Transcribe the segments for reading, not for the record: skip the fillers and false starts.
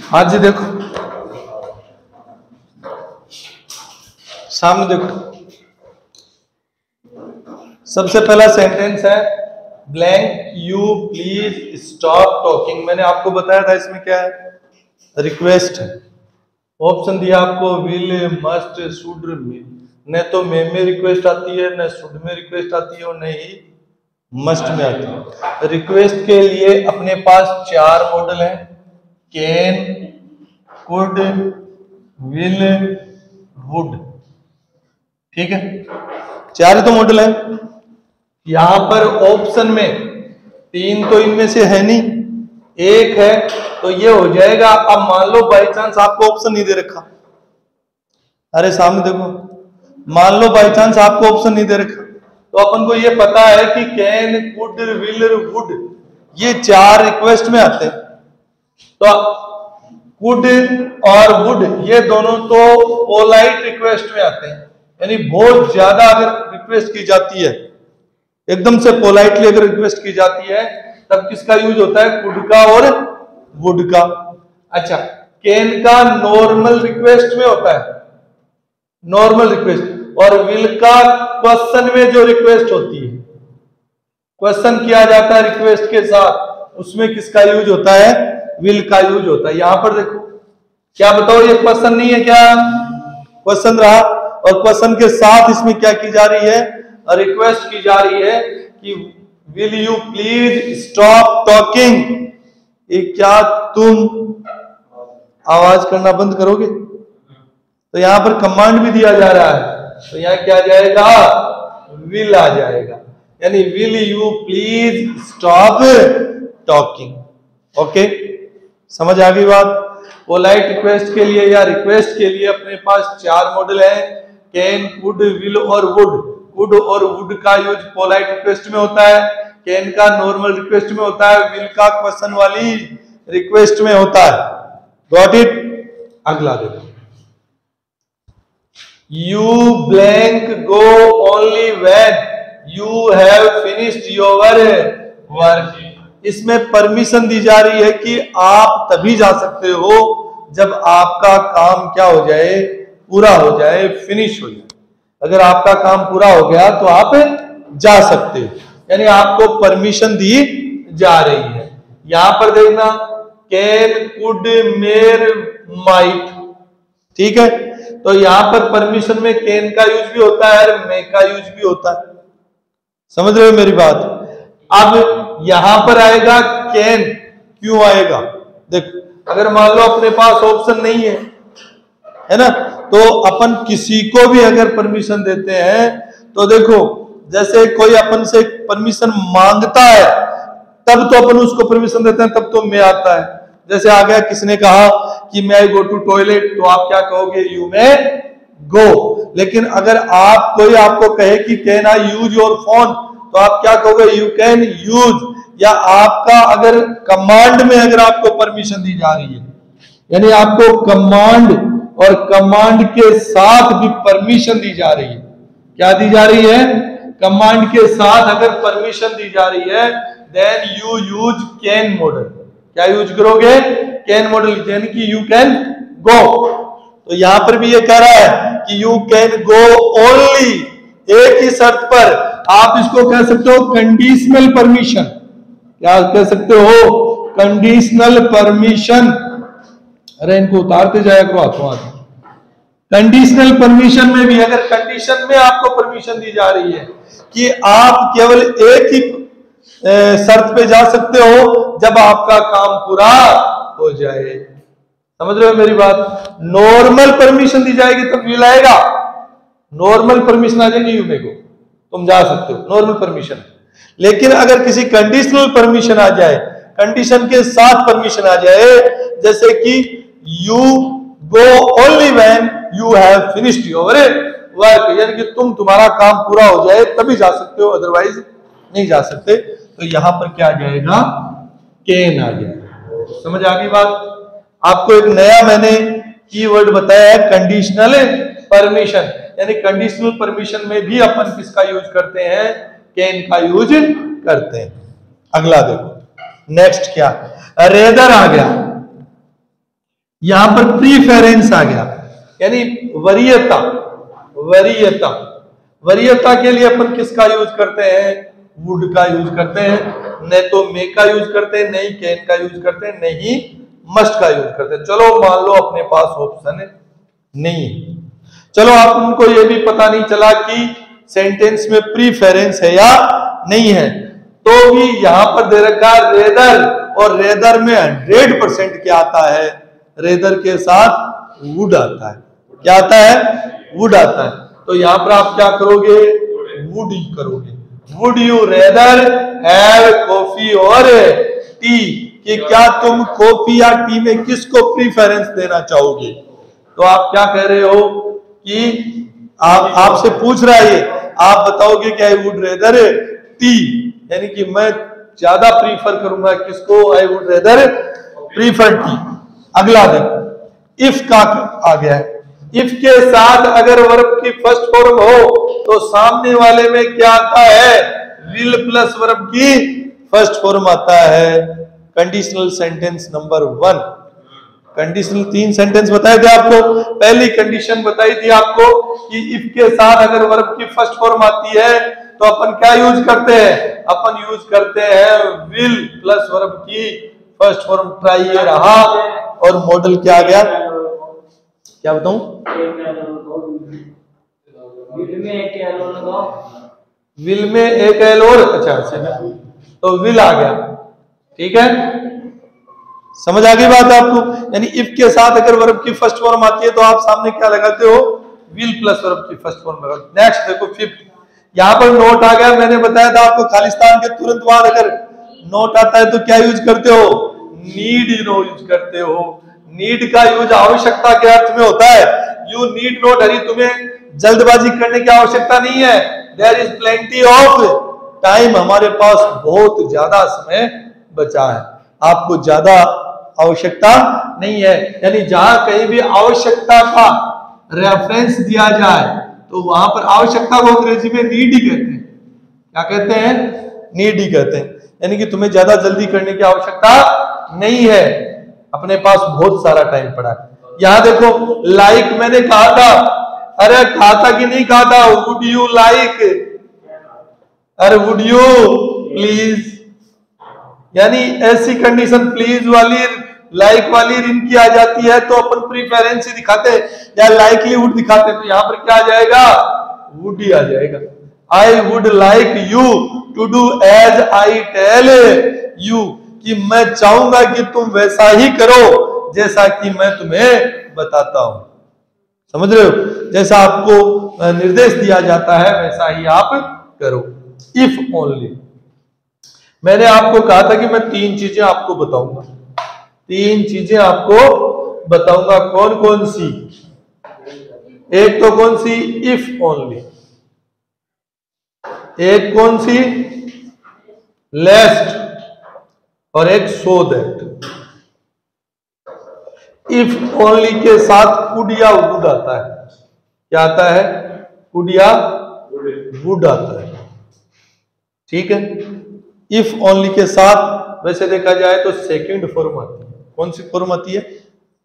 हाँ जी, देखो सामने देखो, सबसे पहला सेंटेंस है blank you please stop talking. मैंने आपको बताया था इसमें क्या है, रिक्वेस्ट है। ऑप्शन दिया आपको विल, मस्ट, शुड में। न तो में रिक्वेस्ट आती है, न शुड में रिक्वेस्ट आती है, और न ही मस्ट में आती है। रिक्वेस्ट के लिए अपने पास 4 मॉडल हैं, कैन, कुड, विल, वुड। ठीक है, 4 ही तो मॉडल है। यहां पर ऑप्शन में 3 तो इनमें से है नहीं, 1 है, तो ये हो जाएगा। अब मान लो बाई चांस आपको ऑप्शन नहीं दे रखा, अरे सामने देखो, मान लो बाई चांस आपको ऑप्शन नहीं दे रखा, तो अपन को ये पता है कि कैन, कुड, विल, वुड ये 4 रिक्वेस्ट में आते हैं। तो कुड और वुड ये दोनों तो पोलाइट रिक्वेस्ट में आते हैं, यानी बहुत ज्यादा अगर रिक्वेस्ट की जाती है, एकदम से पोलाइटली अगर रिक्वेस्ट की जाती है, तब किसका यूज होता है, कुड का और वुड का। अच्छा, कैन का नॉर्मल रिक्वेस्ट में होता है, नॉर्मल रिक्वेस्ट, और विल का क्वेश्चन में जो रिक्वेस्ट होती है, क्वेश्चन किया जाता है रिक्वेस्ट के साथ, उसमें किसका यूज होता है, विल का यूज होता है। यहां पर देखो, क्या बताओ, ये क्वेश्चन नहीं है क्या, क्वेश्चन रहा, और क्वेश्चन के साथ इसमें क्या की जा रही है, रिक्वेस्ट की जा रही है कि will you please stop talking, क्या तुम आवाज करना बंद करोगे। तो यहां पर कमांड भी दिया जा रहा है, तो यहां क्या जाएगा, विल आ जाएगा, यानी will you please stop talking. Okay, समझ आ गई बात। पोलाइट रिक्वेस्ट के लिए या रिक्वेस्ट के लिए अपने पास 4 मॉडल है, कैन, कुड, विल और वुड। कुड और वुड का यूज पोलाइट रिक्वेस्ट में होता है, कैन का नॉर्मल रिक्वेस्ट में होता है, विल का क्वेश्चन वाली रिक्वेस्ट में होता है। Got it. अगला देखो, you blank go only when you have finished your work. इसमें परमिशन दी जा रही है कि आप तभी जा सकते हो जब आपका काम क्या हो जाए, पूरा हो जाए, फिनिश हो जाए। अगर आपका काम पूरा हो गया तो आप जा सकते हो, यानी आपको परमिशन दी जा रही है। यहां पर देखना, कैन, कुड, मेर, माइट। ठीक है, तो यहां पर परमिशन में कैन का यूज भी होता है और मे का यूज भी होता है। समझ रहे हो मेरी बात। अब यहां पर आएगा कैन, क्यों आएगा, देखो, अगर मान लो अपने पास ऑप्शन नहीं है ना, तो अपन किसी को भी अगर परमिशन देते हैं, तो देखो, जैसे कोई अपन से परमिशन मांगता है, तब तो अपन उसको परमिशन देते हैं, तब तो मैं आता है। जैसे आ गया, किसने कहा कि मैं गो टू टॉयलेट, तो आप क्या कहोगे, यू मे गो। लेकिन अगर आप, कोई आपको कहे कि can I use your phone, तो आप क्या कहोगे, यू कैन यूज। या आपका अगर कमांड में अगर आपको परमिशन दी जा रही है, यानी आपको कमांड और कमांड के साथ भी परमिशन दी जा रही है, क्या दी जा रही है, कमांड के साथ अगर परमिशन दी जा रही है, then you use can model. क्या यूज करोगे, कैन मॉडल, यानी कि यू कैन गो। तो यहां पर भी ये कह रहा है कि यू कैन गो ओनली, एक ही शर्त पर। आप इसको कह सकते हो कंडीशनल परमिशन। क्या कह सकते हो, कंडीशनल परमिशन। अरे इनको उतारते जाया करो हाथों हाथ। कंडीशनल परमिशन में भी अगर कंडीशन में आपको परमिशन दी जा रही है कि आप केवल एक ही शर्त पे जा सकते हो, जब आपका काम पूरा हो जाए। समझ रहे हो मेरी बात। नॉर्मल परमिशन दी जाएगी तब विल आएगा, नॉर्मल परमिशन आ जाएगी, यू मे गो, तुम जा सकते हो, नॉर्मल परमिशन। लेकिन अगर किसी कंडीशनल परमिशन आ जाए, कंडीशन के साथ परमिशन आ जाए, जैसे कि you go only when you have finished your work, यानी कि तुम्हारा काम पूरा हो जाए तभी जा सकते हो, अदरवाइज नहीं जा सकते। तो यहां पर क्या आ जाएगा, कैन आ जाएगा। समझ आ गई बात। आपको एक नया मैंने कीवर्ड बताया है, कंडीशनल परमिशन, यानी कंडीशनल परमिशन में भी अपन किसका यूज करते हैं, कैन का यूज करते हैं। अगला देखो, नेक्स्ट क्या, रेदर आ गया, यहां पर प्रीफेरेंस आ गया, यानी वरीयता। वरीयता, वरीयता के लिए अपन किसका यूज करते हैं, वुड का यूज करते हैं, नहीं तो मे का यूज करते हैं, नहीं कैन का यूज करते हैं, नहीं मस्ट का यूज करते हैं। चलो मान लो अपने पास ऑप्शन नहीं है, चलो आप उनको ये भी पता नहीं चला कि सेंटेंस में प्रीफेरेंस है या नहीं है, तो भी यहां पर दे रखा रेदर, और रेदर में 100% क्या आता है, रेदर के साथ वुड आता है। क्या आता है, वुड आता है। तो यहां पर आप क्या करोगे, वुड ही करोगे। Would you rather have coffee और टी, कि क्या तुम कॉफी या टी में किसको प्रीफेरेंस देना चाहोगे। तो आप क्या कह रहे हो कि आपसे पूछ रहा है ये, आप बताओगे कि आई वुड रेदर टी, यानी कि मैं ज्यादा प्रीफर करूंगा किसको, I would rather prefer T. अगला देखो, इफ का आ गया है, इफ के साथ अगर वर्ब की फर्स्ट फॉर्म हो तो सामने वाले में क्या आता है, विल प्लस वर्ब की फर्स्ट फॉर्म आता है। Conditional sentence number 1, conditional 3 sentence बताए थे आपको। पहली कंडीशन बताई थी आपको कि इफ के साथ अगर वर्ब की फर्स्ट फॉर्म आती है तो अपन क्या यूज करते हैं, अपन यूज करते हैं विल प्लस वर्ब की फर्स्ट फॉर्म। ट्राई ये रहा, और मॉडल क्या आ गया, क्या बताऊं, विल में एक एल और, अच्छा तो विल आ गया, ठीक है, समझ आ गई बात आपको। यानी इफ के साथ अगर वर्ब की फर्स्ट फॉर्म आती है तो आप सामने क्या लगाते हो, विल प्लस वर्ब की फर्स्ट फॉर्म लगाते। नेक्स्ट देखो 5th, यहां पर नोट आ गया, मैंने बताया था आपको खालिस्तान के तुरंत बाद अगर नोट आता है तो क्या यूज करते हो, नीड यूज करते हो। नीड का यूज आवश्यकता के अर्थ में होता है। यू नीड नॉट हरी, तुम्हें जल्दबाजी करने की आवश्यकता नहीं है। There is plenty of time, हमारे पास बहुत ज्यादा समय बचा है, आपको ज्यादा आवश्यकता नहीं है। यानी जहां कहीं भी आवश्यकता का रेफरेंस दिया जाए तो वहां पर आवश्यकता को अंग्रेजी में नीड ही कहते हैं। क्या कहते हैं, नीड ही कहते हैं। यानी कि तुम्हें ज्यादा जल्दी करने की आवश्यकता नहीं है, अपने पास बहुत सारा टाइम पड़ा है। यहां देखो लाइक मैंने कहा था, अरे कहा था कि नहीं कहा था, वुड यू लाइक, अरे वुड यू प्लीज, यानी ऐसी कंडीशन प्लीज वाली लाइक वाली इनकी आ जाती है तो अपन प्रीफेरेंस ही दिखाते या लाइकलीहुड दिखाते, तो यहां पर क्या आ जाएगा, वुड ही आ जाएगा। I would like you to do as I tell you, कि मैं चाहूंगा कि तुम वैसा ही करो जैसा कि मैं तुम्हें बताता हूं। समझ रहे हो, जैसा आपको निर्देश दिया जाता है वैसा ही आप करो। इफ ओनली, मैंने आपको कहा था कि मैं 3 चीजें आपको बताऊंगा, 3 चीजें आपको बताऊंगा। कौन कौन सी, एक तो कौन सी, इफ ओनली, एक कौन सी, लेस्ट, और एक सो दैट। इफ ओनली के साथ कुड या वुड आता है। क्या आता है, कुड या वुड आता है, ठीक है। इफ ओनली के साथ वैसे देखा जाए तो सेकंड फॉर्म आती है। कौन सी फॉर्म आती है,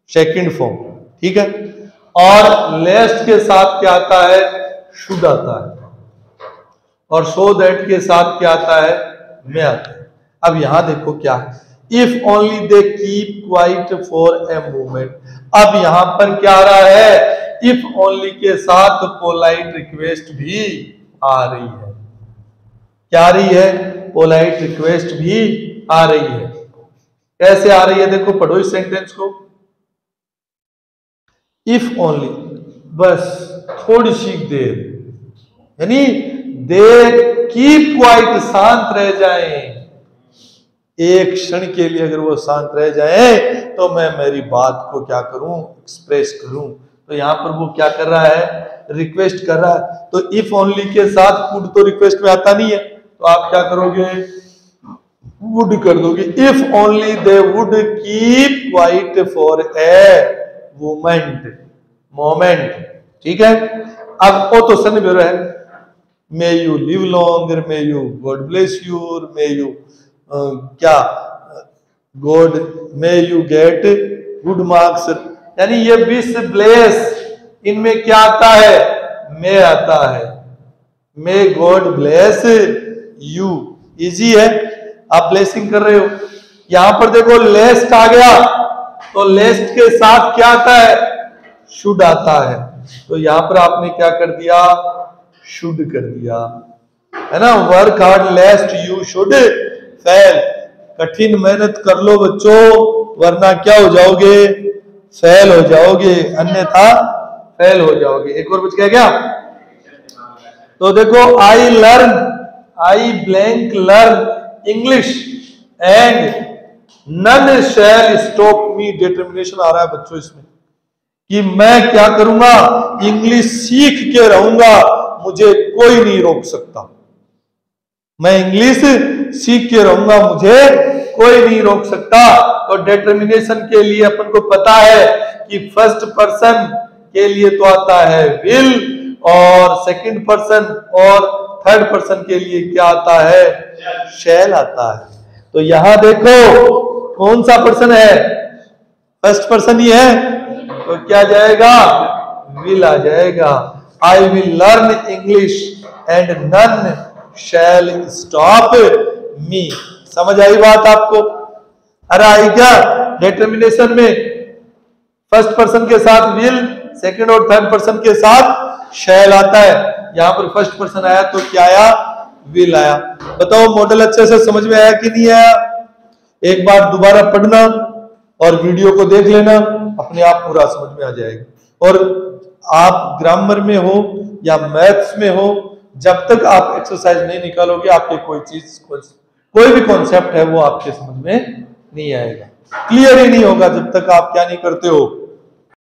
सेकंड फॉर्म, ठीक है। और लेस्ट के साथ क्या आता है, शुड आता है, और सो दैट के साथ क्या आता है, मे आता है। अब यहां देखो क्या है, if only they keep quiet for a moment. अब यहां पर क्या आ रहा है, इफ ओनली के साथ पोलाइट रिक्वेस्ट भी आ रही है। क्या आ रही है, पोलाइट रिक्वेस्ट भी आ रही है। कैसे आ रही है, देखो पढ़ो इस सेंटेंस को। इफ ओनली, बस थोड़ी सी देर, यानी दे कीप क्वाइट, शांत रह जाएं, एक क्षण के लिए अगर वो शांत रह जाए तो मैं मेरी बात को क्या करूं, एक्सप्रेस करूं। तो यहां पर वो क्या कर रहा है, रिक्वेस्ट कर रहा है। तो इफ ओनली के साथ कुड तो रिक्वेस्ट में आता नहीं है, तो आप क्या करोगे, वुड कर दोगे। If only they would keep quiet for a moment, ठीक है। अब ओ तो सन है, may you live longer, may you God bless you, may you क्या God may you get good marks, यानी ये विश ब्लेस, इनमें क्या आता है, मे आता है, may God bless you. Easy है, आप ब्लेसिंग कर रहे हो। यहां पर देखो लेस्ट आ गया, तो लेस्ट के साथ क्या आता है, शुड आता है, तो यहां पर आपने क्या कर दिया, शुड कर दिया, है ना। Work hard लेस्ट you should fail, कठिन मेहनत कर लो बच्चों, वरना क्या हो जाओगे, फेल हो जाओगे, अन्यथा फेल हो जाओगे। एक और बच गया क्या, तो देखो I learn, I blank learn English and none shall stop me, determination आ रहा है बच्चों इसमें कि मैं क्या करूंगा, इंग्लिश सीख के रहूंगा, मुझे कोई नहीं रोक सकता, मैं इंग्लिश सीख के रहूंगा, मुझे कोई नहीं रोक सकता। तो डिटर्मिनेशन के लिए अपन को पता है कि फर्स्ट पर्सन के लिए तो आता है विल, और सेकंड पर्सन और थर्ड पर्सन के लिए क्या आता है, शैल आता है। तो यहां देखो कौन सा पर्सन है, फर्स्ट पर्सन ही है, तो क्या जाएगा, विल आ जाएगा। I will learn English and none shall stop me. समझ आई बात आपको, अरे आई क्या, डिटर्मिनेशन में फर्स्ट पर्सन के साथ विल, सेकंड और थर्ड पर्सन के साथ शैल आता है, यहां पर फर्स्ट पर्सन आया तो क्या आया, विल आया। बताओ मॉडल अच्छे से समझ में आया कि नहीं आया, एक बार दोबारा पढ़ना और वीडियो को देख लेना, अपने आप पूरा समझ में आ जाएगा। और आप ग्रामर में हो या मैथ्स में हो, जब तक आप एक्सरसाइज नहीं निकालोगे आपके कोई चीज, कोई भी कॉन्सेप्ट है वो आपके समझ में नहीं आएगा, क्लियर ही नहीं होगा जब तक आप क्या नहीं करते हो,